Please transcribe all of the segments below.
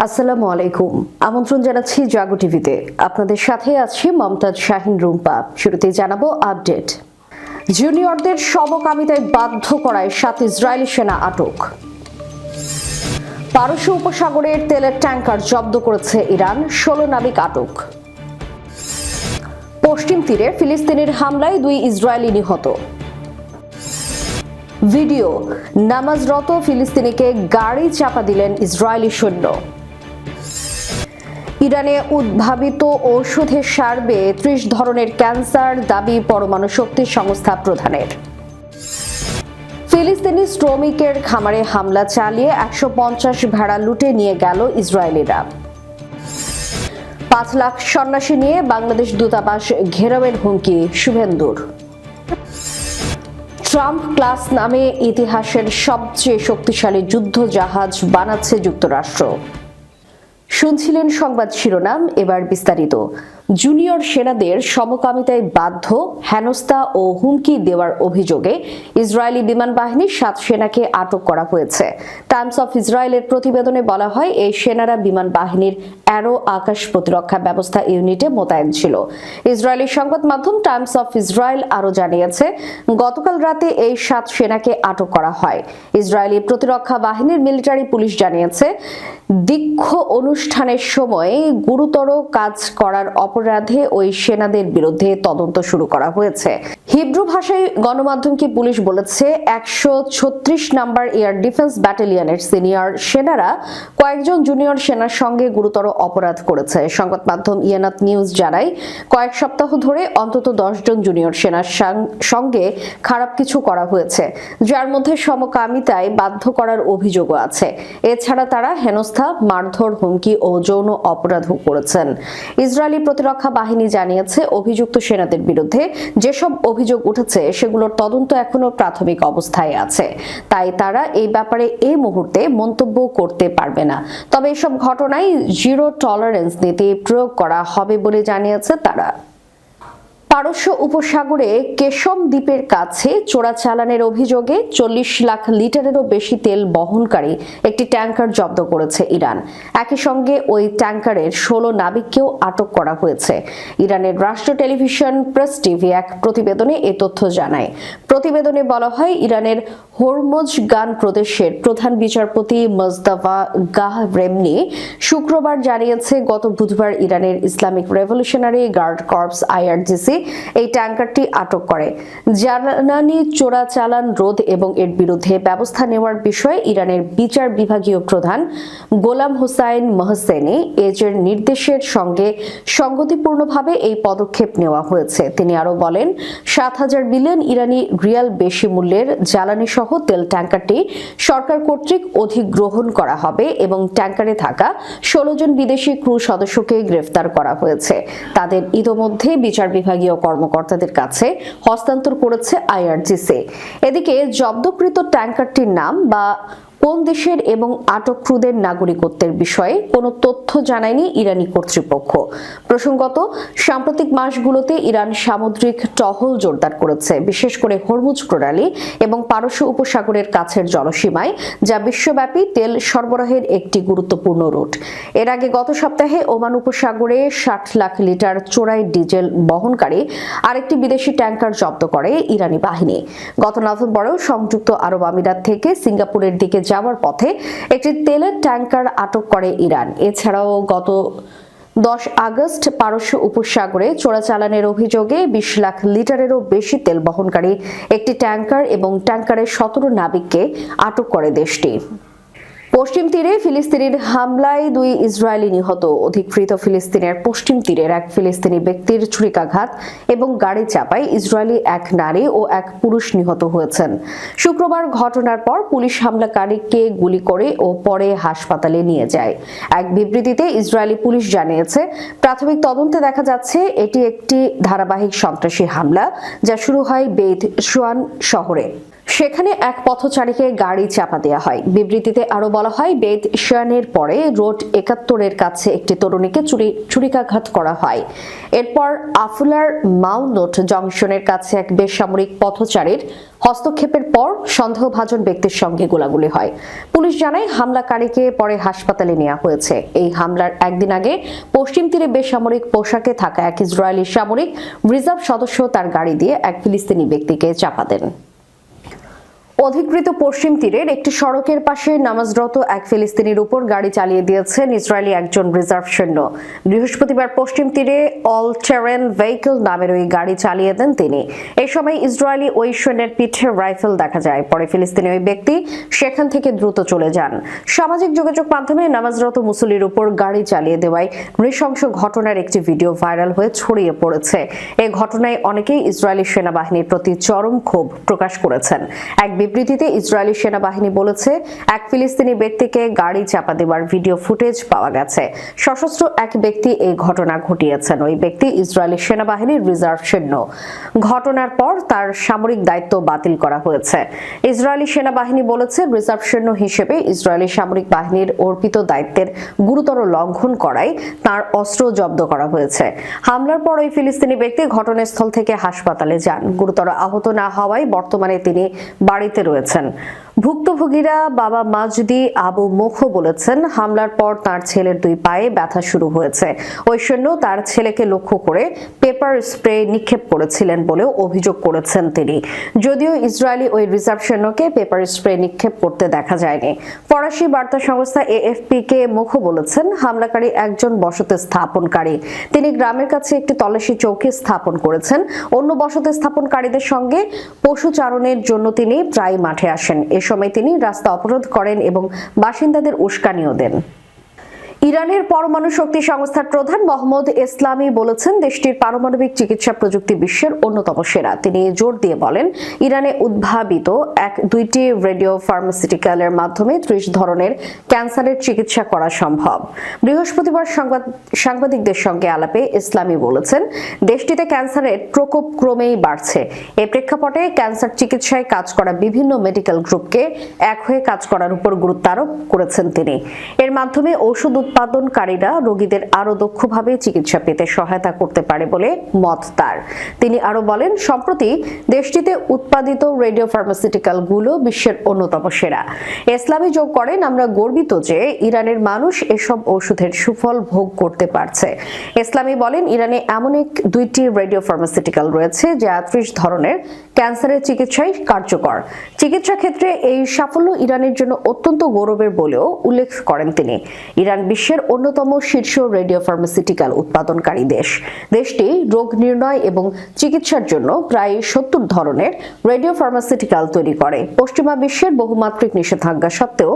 আসসালামু আলাইকুম। আমন্ত্রণ জানাচ্ছি জাগো টিভিতে। আপনাদের সাথে আছি মমতাজ শাহিন রুম্পা। শুরুতেই জানাবো আপডেট। জুনিয়রদের সমকামিতায় বাধ্য করায় 7 ইসরায়েলি সেনা আটক। পারস্য উপসাগরের তেলের ট্যাঙ্কার জব্দ করেছে ইরান, 16 নাবিক আটক। পশ্চিম তীরে ফিলিস্তিনের হামলায় 2 ইসরায়েলি নিহত। ভিডিও, নামাজরত ফিলিস্তিনিকে গাড়ি চাপা দিলেন ইসরায়েলি সৈন্য। ইরানে উদ্ভাবিত ঔষধে সারবে 30 ধরনের ক্যান্সার, দাবি পরমাণু শক্তি সংস্থা প্রধানের। ফিলিস্তিনি শ্রমিকের খামারে হামলা চালিয়ে 150 ভেড়া লুটে নিয়ে গেল ইসরায়েলিরা। 5 লাখ সন্ন্যাসী নিয়ে বাংলাদেশ দূতাবাস ঘেরাওয়ের হুমকি শুভেন্দুর। ট্রাম্প ক্লাস নামে ইতিহাসের সবচেয়ে শক্তিশালী যুদ্ধ জাহাজ বানাচ্ছে যুক্তরাষ্ট্র। শুনছিলেন সংবাদ শিরোনাম, এবার বিস্তারিত। জুনিয়র সেনাদের সমকামিতায় বাধ্য, হেনস্থা ও হুমকি দেওয়ার অভিযোগে ইসরায়েলি বিমান বাহিনীর 7 সেনাকে আটক করা হয়েছে। টাইমস অফ ইসরায়েলের প্রতিবেদনে বলা হয়, এই সেনারা বিমান বাহিনীর অ্যারো আকাশ প্রতিরক্ষা ব্যবস্থা ইউনিটে মোতায়েন ছিল। ইসরায়েলি সংবাদ মাধ্যম টাইমস অফ ইসরায়েল আরও জানিয়েছে, গতকাল রাতে এই 7 সেনাকে আটক করা হয়। ইসরায়েলি প্রতিরক্ষা বাহিনীর মিলিটারি পুলিশ জানিয়েছে, দীক্ষ অনুষ্ঠানের সময় গুরুতর কাজ করার অপরাধে ওই সেনাদের বিরুদ্ধে তদন্ত শুরু করা হয়েছে। হিব্রু ভাষায় গণমাধ্যমকে পুলিশ বলেছে, 136 নাম্বার এয়ার ডিফেন্স ব্যাটালিয়নের সিনিয়র সেনারা কয়েকজন জুনিয়র সেনার সঙ্গে গুরুতর অপরাধ করেছে। সংবাদ মাধ্যম ইয়ানাত নিউজ জানায়, কয়েক সপ্তাহ ধরে অন্তত 10 জন জুনিয়র সেনার সঙ্গে খারাপ কিছু করা হয়েছে, যার মধ্যে সমকামিতায় বাধ্য করার অভিযোগও আছে। এছাড়া তারা হেনস্থা, মারধর, হুমকি ও যৌন অপরাধও করেছেন। ইসরায়েলি প্রতিরক্ষা বাহিনী জানিয়েছে, অভিযুক্ত সেনাদের বিরুদ্ধে যেসব অভিযোগ উঠেছে সেগুলোর তদন্ত এখনো প্রাথমিক অবস্থায় আছে, তাই তারা এই ব্যাপারে এই মুহূর্তে মন্তব্য করতে পারবে না। তবে এসব ঘটনায় জিরো টলারেন্স নীতি প্রয়োগ করা হবে বলে জানিয়েছে তারা। পারস্য উপসাগরে কেশম দ্বীপের কাছে চোরাচালানের অভিযোগে 40 লাখ লিটারেরও বেশি তেল বহনকারী একটি ট্যাঙ্কার জব্দ করেছে ইরান। একই সঙ্গে ওই ট্যাঙ্কারের 16 নাবিককেও আটক করা হয়েছে। ইরানের রাষ্ট্র টেলিভিশন প্রেস টিভি এক প্রতিবেদনে এ তথ্য জানায়। প্রতিবেদনে বলা হয়, ইরানের হরমোজগান প্রদেশের প্রধান বিচারপতি মোজতাবা গাহরেমনি শুক্রবার জানিয়েছে, গত বুধবার ইরানের Islamic Revolutionary Guard Corps IRGC এই ট্যাঙ্কারটি আটক করে। জ্বালানি চোরাচালান রোধ এবং এর বিরুদ্ধে ব্যবস্থা নেওয়ার বিষয়ে ইরানের বিচার বিভাগীয় প্রধান গোলাম হোসাইন মোহসেনি এজের নির্দেশের সঙ্গে সঙ্গতিপূর্ণভাবে এই পদক্ষেপ নেওয়া হয়েছে। তিনি আরও বলেন, 7,000 বিলিয়ন ইরানি রিয়াল বেশি মূল্যের জ্বালানি সহ তেল ট্যাঙ্কারটি সরকার কর্তৃক অধিগ্রহণ করা হবে এবং ট্যাঙ্কারে থাকা 16 জন বিদেশি ক্রু সদস্যকে গ্রেফতার করা হয়েছে। তাদের ইতোমধ্যে বিচার বিভাগীয় কর্মকর্তাদের কাছে হস্তান্তর করেছে IRGC। এদিকে জব্দকৃত ট্যাঙ্কারটির নাম বা কোন দেশের এবং আটক ক্রুদের নাগরিকত্বের বিষয়ে কোনো তথ্য জানায়নি ইরানি কর্তৃপক্ষ। প্রসঙ্গত, সাম্প্রতিক মাসগুলোতে ইরান সামুদ্রিক টহল জোরদার করেছে, বিশেষ করে হরমুজ প্রণালী এবং পারস্য উপসাগরের কাছের জলসীমায়, যা বিশ্বব্যাপী তেল সরবরাহের একটি গুরুত্বপূর্ণ রুট। এর আগে গত সপ্তাহে ওমান উপসাগরে 60 লাখ লিটার চোরাই ডিজেল বহনকারী আরেকটি বিদেশি ট্যাঙ্কার জব্দ করে ইরানি বাহিনী। গত নভেম্বরেও সংযুক্ত আরব আমিরাত থেকে সিঙ্গাপুরের দিকে যাওয়ার পথে একটি তেলের ট্যাঙ্কার আটক করে ইরান। এছাড়াও গত 10 আগস্ট পারস্য উপসাগরে চোরাচালানের অভিযোগে 20 লাখ লিটারেরও বেশি তেল বহনকারী একটি ট্যাঙ্কার এবং ট্যাঙ্কারের 17 নাবিককে আটক করে দেশটি। পশ্চিম তীরে ফিলিস্তিনির হামলায় 2 ইসরায়েলি নিহত। অধিকৃত ফিলিস্তিনের পশ্চিম তীরের এক ফিলিস্তিনি ব্যক্তির ছুরিকাঘাত এবং গাড়ি চাপায় ইসরায়েলি এক নারী ও এক পুরুষ নিহত হয়েছেন। শুক্রবার ঘটনার পর পুলিশ হামলাকারীকে গুলি করে ও পরে হাসপাতালে নিয়ে যায়। এক বিবৃতিতে ইসরায়েলি পুলিশ জানিয়েছে, প্রাথমিক তদন্তে দেখা যাচ্ছে এটি একটি ধারাবাহিক সন্ত্রাসী হামলা, যা শুরু হয় বেইত শুয়ান শহরে। সেখানে এক পথচারীকে গাড়ি চাপা দেওয়া হয়। বিবৃতিতে আরো বলা হয়, বেদ শিয়ানের পরে রোড ৭১-এর কাছে একটি তরুণীকে ছুরিকাঘাত করা হয়। এরপর আফুলার মাউনোট জংশনের কাছে এক বেসামরিক পথচারীর হস্তক্ষেপের পর সন্দেহভাজন ব্যক্তির সঙ্গে গোলাগুলি হয়। পুলিশ জানায়, হামলাকারীকে পরে হাসপাতালে নেওয়া হয়েছে। এই হামলার একদিন আগে পশ্চিম তীরে বেসামরিক পোশাকে থাকা এক ইসরায়েলি সামরিক রিজার্ভ সদস্য তার গাড়ি দিয়ে এক ফিলিস্তিনি ব্যক্তিকে চাপা দেন। অধিকৃত পশ্চিম তীরের একটি সড়কের পাশে নামাজরত এক ফিলিস্তিনির উপর গাড়ি চালিয়ে দিয়েছেন ইসরায়েলি একজন রিজার্ভ সৈন্য। বৃহস্পতিবার পশ্চিম তীরে অল টেরেন ভেহিকল নামের ওই গাড়ি চালিয়ে দেন তিনি। এই সময় ইসরায়েলি ওই সৈন্যের পিঠে রাইফেল দেখা যায়। পরে ফিলিস্তিনি ওই ব্যক্তি সেখান থেকে দ্রুত চলে যান। সামাজিক যোগাযোগ মাধ্যমে নামাজরত মুসল্লির উপর গাড়ি চালিয়ে দেওয়ায় নৃশংস ঘটনার একটি ভিডিও ভাইরাল হয়ে ছড়িয়ে পড়েছে। এই ঘটনায় অনেকেই ইসরায়েলি সেনাবাহিনীর প্রতি চরম ক্ষোভ প্রকাশ করেছেন। এক বিবৃতিতে ইসরায়েলি সেনাবাহিনী বলেছে, এক ফিলিস্তিনি ব্যক্তিকে গাড়ি চাপা দেওয়ার ভিডিও ফুটেজ পাওয়া গেছে। সশস্ত্র এক ব্যক্তি এই ঘটনা ঘটিয়েছেন। ওই ব্যক্তি ইসরায়েলি সেনাবাহিনীর রিজার্ভ সৈন্য। ঘটনার পর তার সামরিক দায়িত্ব বাতিল করা হয়েছে। ইসরায়েলি সেনাবাহিনী বলেছে, রিজার্ভ সৈন্য হিসেবে ইসরায়েলি সামরিক বাহিনীর অর্পিত দায়িত্বের গুরুতর লঙ্ঘন করায় তার অস্ত্র জব্দ করা হয়েছে। হামলার পর ওই ফিলিস্তিনি ব্যক্তি ঘটনাস্থল থেকে হাসপাতালে যান। গুরুতর আহত না হওয়ায় বর্তমানে তিনি বাড়িতে রয়েছেন। ভুক্তভোগীরা বাবা মাজদি আবু মুখো বলেছেন, হামলার পর তার ছেলের দুই পায়ে ব্যথা শুরু হয়েছে। ওই সৈন্য তার ছেলেকে লক্ষ্য করে পেপার স্প্রে নিক্ষেপ করেছিলেন বলেও অভিযোগ করেছেন তিনি। যদিও ইসরায়েলি ওই রিজার্ভ সৈন্যকে পেপার স্প্রে নিক্ষেপ করতে দেখা যায়নি। ফরাসি বার্তা সংস্থা এএফপি কে মুখো বলেছেন, হামলাকারী একজন বসতি স্থাপনকারী। তিনি গ্রামের কাছে একটি তল্লাশি চৌকি স্থাপন করেছেন। অন্য বসতি স্থাপনকারীদের সঙ্গে পশুচারণের জন্য তিনি প্রায় মাঠে আসেন। এ সময় তিনি রাস্তা অবরোধ করেন এবং বাসিন্দাদের উস্কানিও দেন। ইরানের পরমাণু শক্তি সংস্থার প্রধান মোহাম্মদ ইসলামি বলেছেন, দেশটির পারমাণবিক চিকিৎসা প্রযুক্তি বিশ্বের অন্যতম সেরা। তিনি জোর দিয়ে বলেন, ইরানে উদ্ভাবিত দুইটি রেডিও ফার্মাসিউটিক্যালের মাধ্যমে ৩০ ধরনের ক্যান্সারের চিকিৎসা করা সম্ভব। বৃহস্পতিবার সাংবাদিকদের সঙ্গে আলাপে ইসলামি বলেছেন, দেশটিতে ক্যান্সারের প্রকোপ ক্রমেই বাড়ছে। এ প্রেক্ষাপটে ক্যান্সার চিকিৎসায় কাজ করা বিভিন্ন মেডিকেল গ্রুপকে এক হয়ে কাজ করার উপর গুরুত্ব আরোপ করেছেন তিনি। এর মাধ্যমে ওষুধ উৎপাদনকারীরা রোগীদের আরো দক্ষভাবে চিকিৎসা পেতে সহায়তা করতে পারে বলে মত তার। তিনি আরো বলেন, সম্প্রতি দেশটিতে উৎপাদিত রেডিও ফার্মাসিউটিক্যাল গুলো বিশ্বের অন্যতম সেরা। ইসলামি যোগ করেন, আমরা গর্বিত যে ইরানের মানুষ এসব ওষুধের সুফল ভোগ করতে পারছে। ইসলামি বলেন, ইরানে এমন দুইটি রেডিও ফার্মাসিউটিক্যাল রয়েছে যা ৩০ ধরনের ক্যান্সারের চিকিৎসায় কার্যকর। চিকিৎসা ক্ষেত্রে এই সাফল্য ইরানের জন্য অত্যন্ত গৌরবের বলেও উল্লেখ করেন তিনি। ইরান বিশ্বের অন্যতম শীর্ষ রেডিও ফার্মাসিউটিক্যাল উৎপাদনকারী দেশ। দেশটি রোগ নির্ণয় এবং চিকিৎসার জন্য প্রায় ৭০ ধরনের রেডিও ফার্মাসিউটিক্যাল তৈরি করে। পশ্চিমা বিশ্বের বহুমাত্রিক নিষেধাজ্ঞা সত্ত্বেও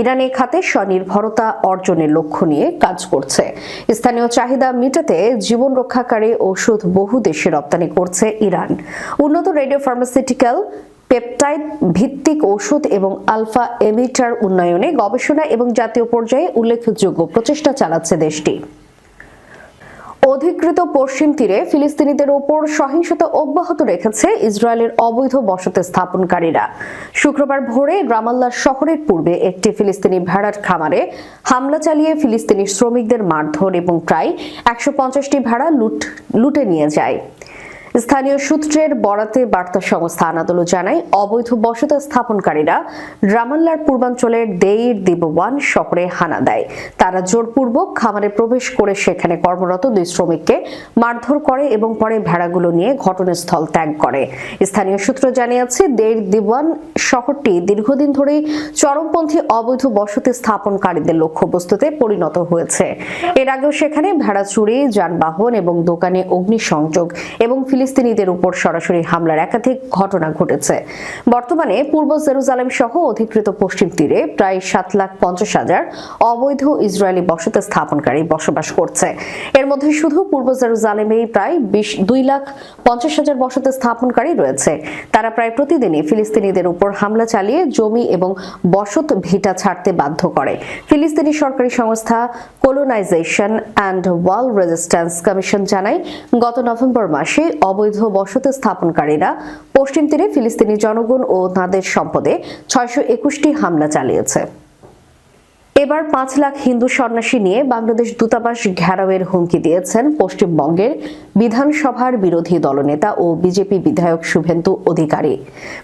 ইরান এই খাতে স্বনির্ভরতা অর্জনের লক্ষ্য নিয়ে কাজ করছে। স্থানীয় চাহিদা মেটাতে জীবন রক্ষাকারী ওষুধ বহু দেশে রপ্তানি করছে ইরান। উন্নত রেডিও ফার্মাসিউটিক্যাল, পেপটাইড ভিত্তিক ওষুধ এবং আলফা এমিটার উন্নয়নে গবেষণা এবং জাতীয় পর্যায়ে উল্লেখযোগ্য প্রচেষ্টা চালাচ্ছে দেশটি। অধিকৃত পশ্চিম তীরে ফিলিস্তিনিদের ওপর সহিংসতা অব্যাহত রেখেছে ইসরায়েলের অবৈধ বসতি স্থাপনকারীরা। শুক্রবার ভোরে রামাল্লাহ শহরের পূর্বে একটি ফিলিস্তিনি ভেড়ার খামারে হামলা চালিয়ে ফিলিস্তিনি শ্রমিকদের মারধর এবং প্রায় ১৫০টি ভেড়া লুটে নিয়ে যায়। স্থানীয় সূত্রের বরাতে বার্তা সংস্থা আনাদোলু জানায়, অবৈধ বসতি স্থাপনকারীরা রামাল্লার পূর্বাঞ্চলের দেইর দিবওয়ান শহরে হানা দেয়। তারা জোরপূর্বক খামারে প্রবেশ করে সেখানে কর্মরত ২ শ্রমিককে মারধর করে এবং পরে ভেড়াগুলো নিয়ে ঘটনাস্থল ত্যাগ করে। স্থানীয় সূত্র জানিয়েছে, দেইর দিবওয়ান শহরটি দীর্ঘদিন ধরেই চরমপন্থী অবৈধ বসতি স্থাপনকারীদের লক্ষ্যবস্তুতে পরিণত হয়েছে। এর আগেও সেখানে ভেড়া চুরি, যানবাহন এবং দোকানে অগ্নিসংযোগ এবং ফিলিস্তিনিদের উপর সরাসরি হামলার একাধিক ঘটনা ঘটেছে। বর্তমানে পূর্ব জেরুজালেম সহ অধিকৃত পশ্চিম তীরে প্রায় ৭,৫০,০০০ অবৈধ ইসরায়েলি বসতি স্থাপনকারী বসবাস করছে। এর মধ্যে শুধু পূর্ব জেরুজালেমেই প্রায় ২,৫০,০০০ বসতি স্থাপনকারী রয়েছে। তারা প্রায় প্রতিদিনই ফিলিস্তিনিদের উপর হামলা চালিয়ে জমি এবং বসত ভিটা ছাড়তে বাধ্য করে। ফিলিস্তিনি সরকারি সংস্থা colonisation and wall resistance commission জানায়, গত নভেম্বর মাসে অবৈধ বসতি স্থাপনকারীরা পশ্চিম তীরে ফিলিস্তিনি জনগণ ও তাদের সম্পদে 621টি হামলা চালিয়েছে। এবার 5 লাখ হিন্দু সন্ন্যাসী নিয়ে বাংলাদেশ দূতাবাস ঘেরাওয়ের হুমকি দিয়েছেন পশ্চিমবঙ্গের বিধানসভার বিরোধী দলনেতা ও বিজেপি বিধায়ক শুভেন্দু অধিকারী।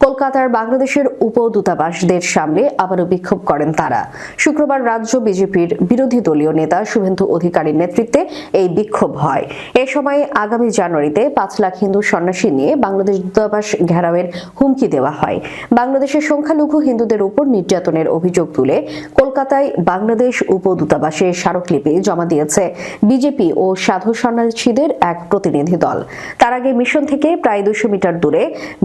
কলকাতার বাংলাদেশের উপদূতাবাসদের সামনে আবারও বিক্ষোভ করেন তারা। শুক্রবার রাজ্য বিজেপির বিরোধী দলীয় নেতা শুভেন্দু অধিকারীর নেতৃত্বে এই বিক্ষোভ হয়। এ সময় আগামী জানুয়ারিতে 5 লাখ হিন্দু সন্ন্যাসী নিয়ে বাংলাদেশ দূতাবাস ঘেরাওয়ের হুমকি দেওয়া হয়। বাংলাদেশের সংখ্যালঘু হিন্দুদের উপর নির্যাতনের অভিযোগ তুলে কলকাতায় বাংলাদেশ উপদূতাবাসে স্মারকলিপি জমা দিয়েছে বিজেপি ও সাধু সন্ন্যাসীদের এক প্রতিনিধি দল। তার আগে মিশন থেকে প্রায় 200 মিটার দূরে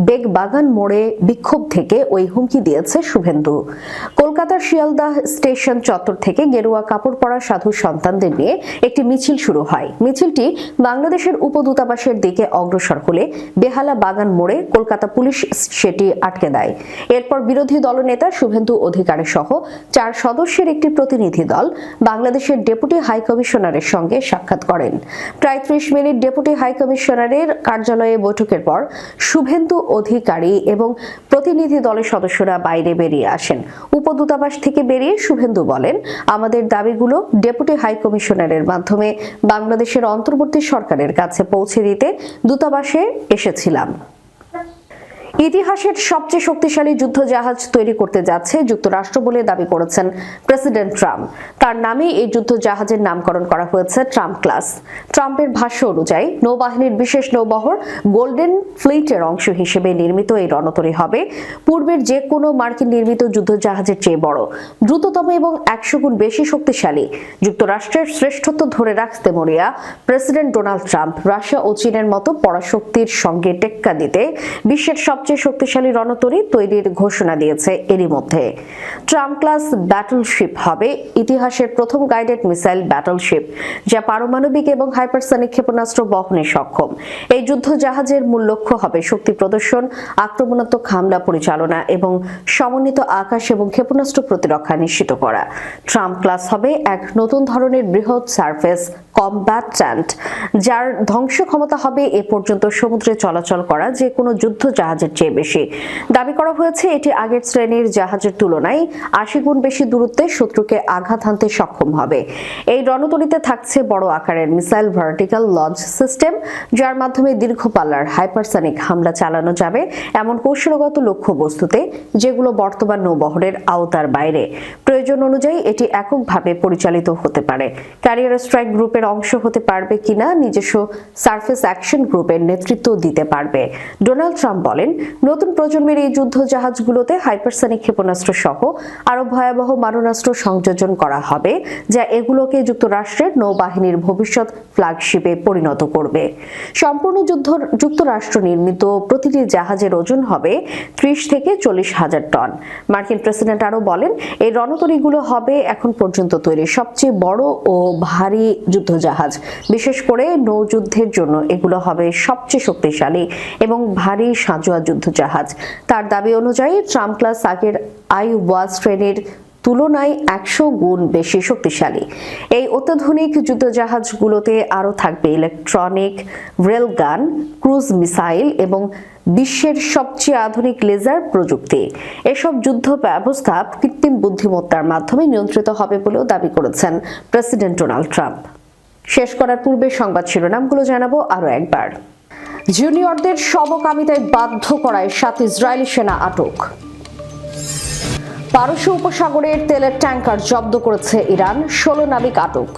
বেগবাগান মোড়ে বিক্ষোভ থেকে ওই হুমকি দিয়েছে শুভেন্দু। কলকাতার শিয়ালদাহ স্টেশন চত্বর থেকে গেরুয়া কাপড় পরা সাধু সন্তানদের নিয়ে একটি মিছিল শুরু হয়। মিছিলটি বাংলাদেশের উপদূতাবাসের দিকে অগ্রসর হলে বেহালা বাগান মোড়ে কলকাতা পুলিশ সেটি আটকে দেয়। এরপর বিরোধী দলনেতা শুভেন্দু অধিকারী সহ 4 সদস্যের একটি প্রতিনিধি দল বাংলাদেশের ডেপুটি হাই কমিশনারের সঙ্গে সাক্ষাৎ করেন। প্রায় 30 মিনিট ডেপুটি হাই কমিশনারের কার্যালয়ে বৈঠকের পর শুভেন্দু অধিকারী এবং প্রতিনিধি দলের সদস্যরা বাইরে বেরিয়ে আসেন। উপদূতাবাস থেকে বেরিয়ে শুভেন্দু বলেন, আমাদের দাবিগুলো ডেপুটি হাই কমিশনারের মাধ্যমে বাংলাদেশের অন্তর্বর্তী সরকারের কাছে পৌঁছে দিতে দূতাবাসে এসেছিলাম। ইতিহাসের সবচেয়ে শক্তিশালী যুদ্ধ জাহাজ তৈরি করতে যাচ্ছে যুক্তরাষ্ট্র বলে দাবি করেছেন প্রেসিডেন্ট ট্রাম্প। তার নামে এই যুদ্ধ জাহাজের নামকরণ করা হয়েছে ট্রাম্প ক্লাস। ট্রাম্পের ভাষ্য অনুযায়ী নৌবাহিনীর বিশেষ নৌবহর গোল্ডেন ফ্লিটের অংশ হিসেবে নির্মিত এই রণতরী হবে পূর্বের যে কোনো মার্কিন নির্মিত যুদ্ধ জাহাজের চেয়ে বড়, দ্রুততম এবং 100 গুণ বেশি শক্তিশালী। যুক্তরাষ্ট্রের শ্রেষ্ঠত্ব ধরে রাখতে মরিয়া প্রেসিডেন্ট ডোনাল্ড ট্রাম্প রাশিয়া ও চীনের মতো পরাশক্তির সঙ্গে টেক্কা দিতে বিশ্বের সবচেয়ে শক্তিশালী রণতরী তৈরির ঘোষণা দিয়েছে। এরই মধ্যে ট্রাম্প ক্লাস ব্যাটলশিপ হবে ইতিহাসের প্রথম গাইডেড মিসাইল ব্যাটলশিপ, যা পারমাণবিক এবং হাইপারসনিক ক্ষেপণাস্ত্র বহনে সক্ষম। এই যুদ্ধ জাহাজের মূল লক্ষ্য হবে শক্তি প্রদর্শন, আক্রমণাত্মক হামলা পরিচালনা এবং সমন্বিত আকাশ এবং ক্ষেপণাস্ত্র প্রতিরক্ষা নিশ্চিত করা। ট্রাম্প ক্লাস হবে এক নতুন ধরনের বৃহৎ সারফেস কমব্যাটেন্ট, যার ধ্বংস ক্ষমতা হবে এ পর্যন্ত সমুদ্রে চলাচল করা যে কোনো যুদ্ধ জাহাজের চেয়ে বেশি। দাবি করা হয়েছে এটি আগের শ্রেণীর জাহাজের তুলনায় 80 গুণ বেশি দূরত্বে শত্রুকে আঘাত হানতে সক্ষম হবে। এই রণতরীতে থাকছে বড় আকারের মিসাইল ভার্টিক্যাল লঞ্চ সিস্টেম, যার মাধ্যমে দীর্ঘ পাল্লার হাইপারসনিক হামলা চালানো যাবে এমন কৌশলগত লক্ষ্যবস্তুতে যেগুলো বর্তমান নৌবহরের আওতার বাইরে। প্রয়োজন অনুযায়ী এটি এককভাবে পরিচালিত হতে পারে। ক্যারিয়ার স্ট্রাইক গ্রুপের অংশ হতে পারবে কিনা নিজস্ব সার্ফেস অ্যাকশন গ্রুপের নেতৃত্ব দিতে পারবে। ডোনাল্ড ট্রাম্প বলেন, নতুন প্রজন্মের এই যুদ্ধ জাহাজগুলোতে হাইপারসনিক ক্ষেপণাস্ত্র সহ আরো ভয়াবহ মারণাস্ত্র সংযোজন করা হবে, যা এগুলোকে যুক্তরাষ্ট্রের নৌবাহিনীর ভবিষ্যৎ ফ্ল্যাগশিপে পরিণত করবে। সম্পূর্ণ যুক্তরাষ্ট্র নির্মিত প্রতিটি জাহাজের ওজন হবে 30 থেকে 40 হাজার টন। মার্কিন প্রেসিডেন্ট আরো বলেন, এই রণতরীগুলো হবে এখন পর্যন্ত তৈরি সবচেয়ে বড় ও ভারী যুদ্ধ জাহাজ। বিশেষ করে নৌযুদ্ধের জন্য এগুলো হবে সবচেয়ে শক্তিশালী এবং ভারী সাঁজোয়া যুদ্ধ জাহাজ। তার দাবি অনুযায়ী ট্রাম্প ক্লাস আগের আইওয়া শ্রেণীর তুলনায় 100 গুণ বেশি শক্তিশালী। এই অত্যাধুনিক যুদ্ধজাহাজগুলোতে আরও থাকবে ইলেকট্রনিক রেলগান, ক্রুজ মিসাইল এবং বিশ্বের সবচেয়ে আধুনিক লেজার প্রযুক্তি। এসব যুদ্ধ ব্যবস্থা কৃত্রিম বুদ্ধিমত্তার মাধ্যমে নিয়ন্ত্রিত হবে বলেও দাবি করেছেন প্রেসিডেন্ট ডোনাল্ড ট্রাম্প। শেষ করার পূর্বে সংবাদ শিরোনামগুলো জানাবো আরও একবার। জুনিয়রদের সমকামিতায় বাধ্য করায় 7 ইসরায়েলি সেনা আটক। পারস্য উপসাগরের তেলের ট্যাঙ্কার জব্দ করেছে ইরান, 16 নাবিক আটক।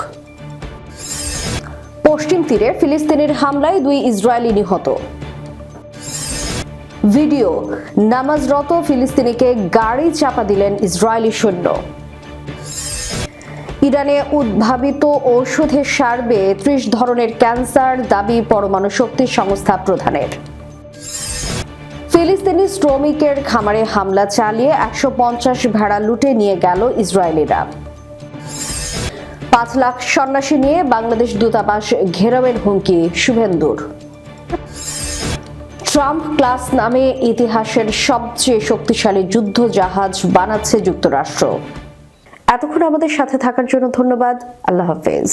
পশ্চিম তীরে ফিলিস্তিনের হামলায় 2 ইসরায়েলি নিহত। ভিডিও, নামাজরত ফিলিস্তিনিকে গাড়ি চাপা দিলেন ইসরায়েলি সৈন্য। ইরানে উদ্ভাবিত ঔষধে সারবে 30 ধরনের ক্যান্সার, দাবি পরমাণু শক্তি সংস্থা প্রধানের। ফিলিস্তিনি শ্রমিকের খামারে হামলা চালিয়ে 150 ভেড়া লুটে নিয়ে গেল ইসরায়েলিরা। 5 লাখ সন্ন্যাসী নিয়ে বাংলাদেশ দূতাবাস ঘেরাওয়ের হুমকি শুভেন্দুর। ট্রাম্প ক্লাস নামে ইতিহাসের সবচেয়ে শক্তিশালী যুদ্ধ জাহাজ বানাচ্ছে যুক্তরাষ্ট্র। এতক্ষণ আমাদের সাথে থাকার জন্য ধন্যবাদ। আল্লাহ হাফেজ।